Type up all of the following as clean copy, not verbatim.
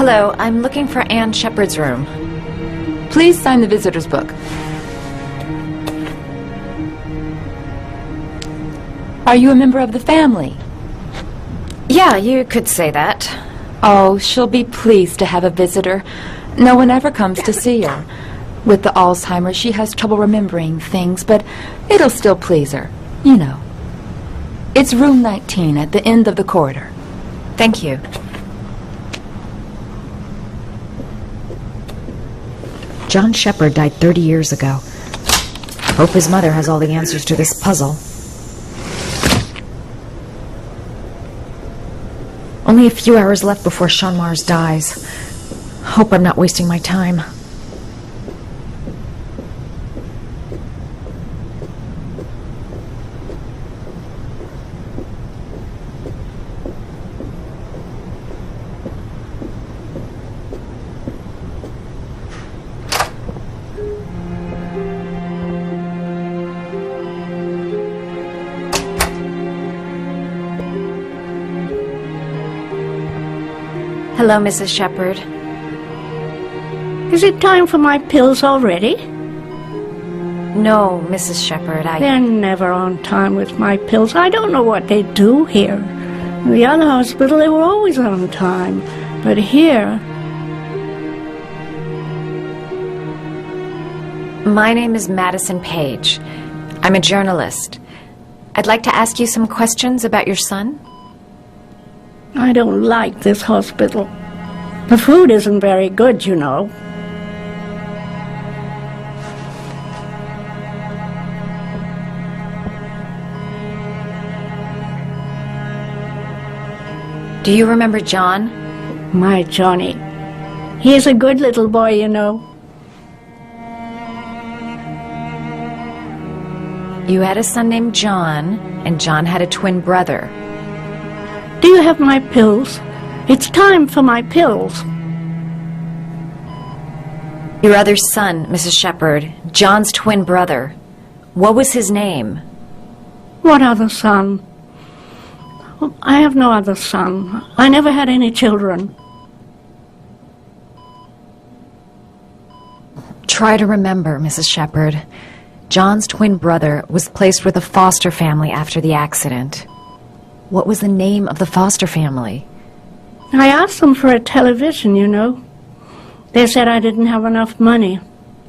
Hello, I'm looking for Anne Shepard's room. Please sign the visitor's book. Are you a member of the family? Yeah, you could say that. Oh, she'll be pleased to have a visitor. No one ever comes to see her. With the Alzheimer's, she has trouble remembering things, but it'll still please her. You know. It's room 19 at the end of the corridor. Thank you. John Shepard died 30 years ago. Hope his mother has all the answers to this puzzle. Only a few hours left before Sean Mars dies. Hope I'm not wasting my time. Hello, Mrs. Shepard. Is it time for my pills already? No, Mrs. Shepard, They're never on time with my pills. I don't know what they do here. In the other hospital, they were always on time. But here... My name is Madison Page. I'm a journalist. I'd like to ask you some questions about your son. I don't like this hospital. The food isn't very good, you know. Do you remember John? My Johnny. He's a good little boy, you know. You had a son named John, and John had a twin brother. Do you have my pills? It's time for my pills. Your other son, Mrs. Shepard, John's twin brother. What was his name? What other son? I have no other son. I never had any children. Try to remember, Mrs. Shepard. John's twin brother was placed with a foster family after the accident. What was the name of the foster family? I asked them for a television, you know. They said I didn't have enough money.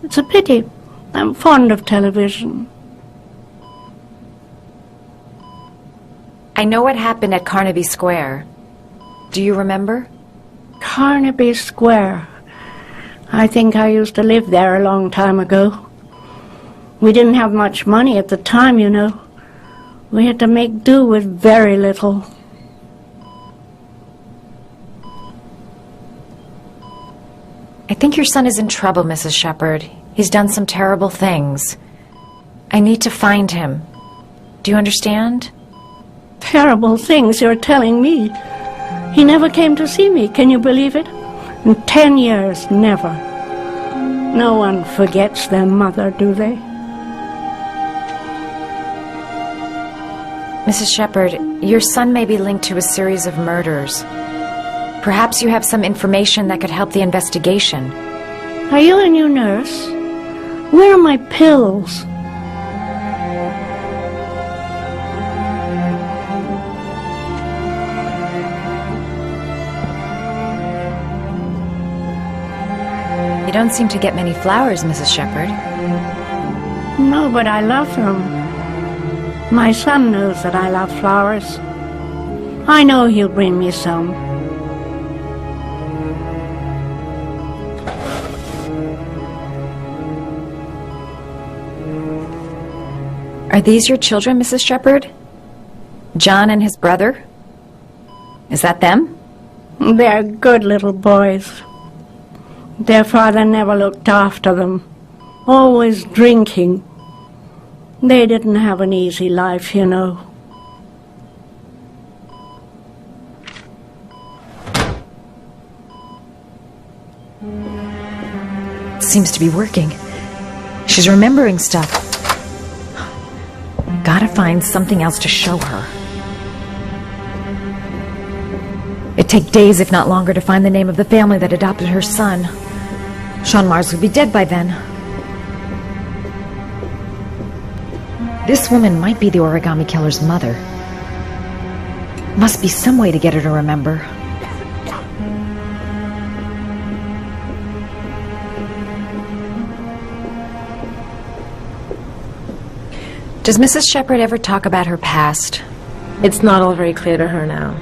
It's a pity. I'm fond of television. I know what happened at Carnaby Square. Do you remember? Carnaby Square. I think I used to live there a long time ago. We didn't have much money at the time, you know. We had to make do with very little. I think your son is in trouble, Mrs. Shepard. He's done some terrible things. I need to find him. Do you understand? Terrible things you're telling me. He never came to see me, can you believe it? In 10 years, never. No one forgets their mother, do they? Mrs. Shepard, your son may be linked to a series of murders. Perhaps you have some information that could help the investigation. Are you a new nurse? Where are my pills? You don't seem to get many flowers, Mrs. Shepard. No, but I love them. My son knows that I love flowers. I know he'll bring me some. Are these your children, Mrs. Shepard? John and his brother? Is that them? They're good little boys. Their father never looked after them. Always drinking. They didn't have an easy life, you know. Seems to be working. She's remembering stuff. Gotta find something else to show her. It'd take days, if not longer, to find the name of the family that adopted her son. Sean Mars would be dead by then. This woman might be the origami killer's mother. Must be some way to get her to remember. Does Mrs. Shepherd ever talk about her past? It's not all very clear to her now.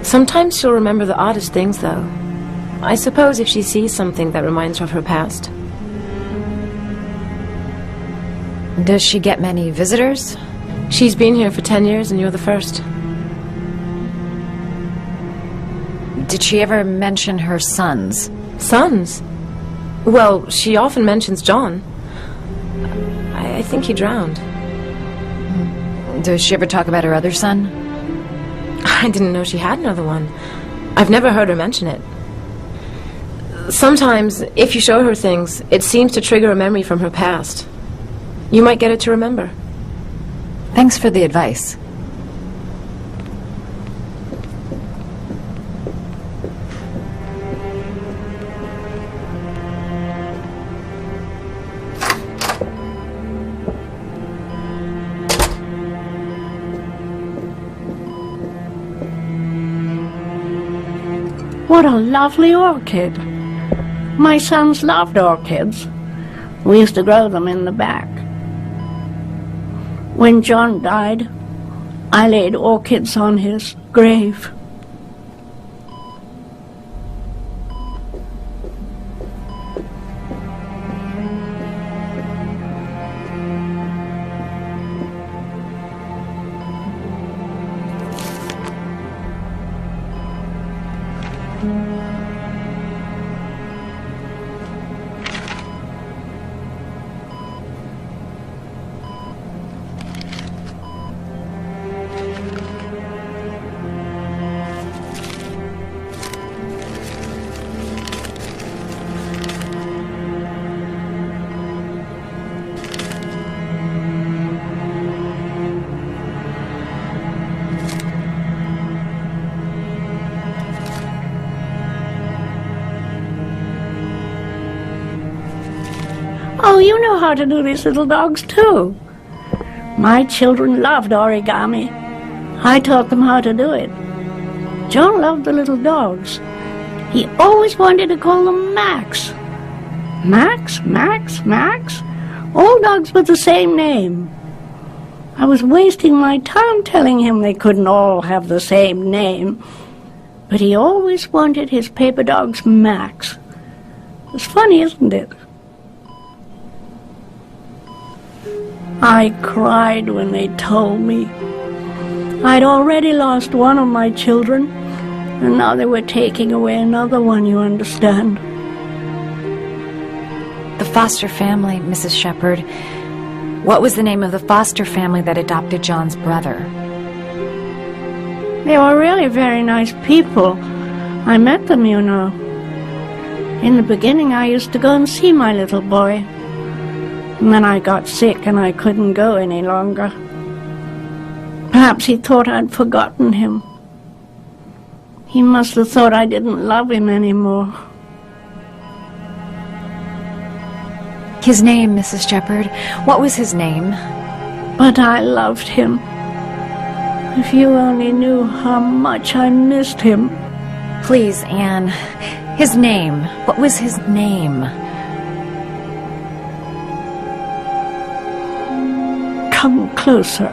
Sometimes she'll remember the oddest things, though. I suppose if she sees something that reminds her of her past. Does she get many visitors? She's been here for 10 years and you're the first. Did she ever mention her sons? Sons? Well, she often mentions John. I think he drowned. Does she ever talk about her other son? I didn't know she had another one. I've never heard her mention it. Sometimes, if you show her things, it seems to trigger a memory from her past. You might get it to remember. Thanks for the advice. What a lovely orchid. My sons loved orchids. We used to grow them in the back. When John died, I laid orchids on his grave. Oh, you know how to do these little dogs, too. My children loved origami. I taught them how to do it. John loved the little dogs. He always wanted to call them Max. Max, Max, Max. All dogs with the same name. I was wasting my time telling him they couldn't all have the same name. But he always wanted his paper dogs Max. It's funny, isn't it? I cried when they told me. I'd already lost one of my children, and now they were taking away another one, you understand. The foster family, Mrs. Shepherd. What was the name of the foster family that adopted John's brother? They were really very nice people. I met them, you know. In the beginning, I used to go and see my little boy. And then I got sick and I couldn't go any longer. Perhaps he thought I'd forgotten him. He must have thought I didn't love him anymore. His name, Mrs. Shepherd. What was his name? But I loved him. If you only knew how much I missed him. Please, Anne. His name. What was his name? Come closer.